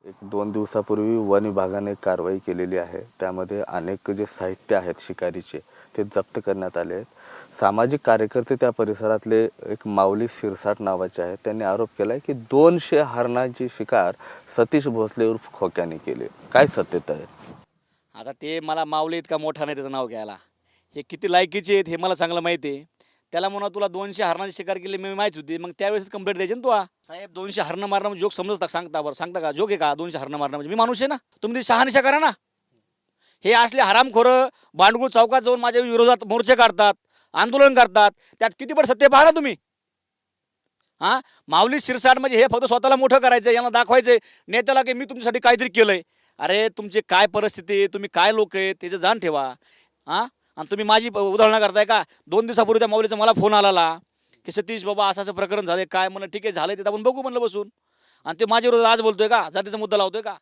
1-2 दिवसापूर्वी वन विभागाने एक कारवाई केलेली आहे. त्यामध्ये अनेक जे साहित्य आहेत शिकारीचे ते जप्त करण्यात आले आहेत. सामाजिक कार्यकर्ते त्या परिसरातले एक माऊली शिरसाट नावाचे आहेत. त्यांनी आरोप केला आहे की 200 हरणांची शिकार सतीश भोसले उर्फ खोक्याने केली. काय सत्यता आहे? आता ते मला माऊली इतका मोठा नाही त्याचं नाव घ्यायला. हे किती लायकीचे आहेत हे मला चांगलं माहिती आहे. त्याला म्हणा तुला 200 हरणाची शिकार केली मी माहिती होती. मग त्यावेळेस कंप्लेंट द्यायची ना तू. साहेब 200 हरणं मारणं म्हणजे जोक समजता सांगता बरं सांगता का जोक आहे का 200 हरणं मारणं म्हणजे मी माणूस आहे ना. तुम्ही ती शहानिशा करा ना. हे असले हरामखोरं बांडगुळ चौकात जाऊन माझ्या विरोधात मोर्चे काढतात, आंदोलन करतात. त्यात किती पण सत्य पाहा ना तुम्ही. माऊली शिरसाट म्हणजे हे फक्त स्वतःला मोठं करायचं, यांना दाखवायचंय नेत्याला की मी तुमच्यासाठी काहीतरी केलंय. अरे तुमची काय परिस्थिती आहे, तुम्ही काय लोक आहे त्याचं जाण ठेवा. आणि तुम्ही माझी उदाहरणं करताय का? 2 दिवसापूर्वी त्या माऊलीचा मला फोन आला की सतीश बाबा असं असं प्रकरण झालंय काय म्हणलं ठीक आहे झालंय ते आपण बघू म्हणलं बसून. आणि ते माझ्या विरोधात आज बोलतोय का? जातीचा मुद्दा लावतोय का?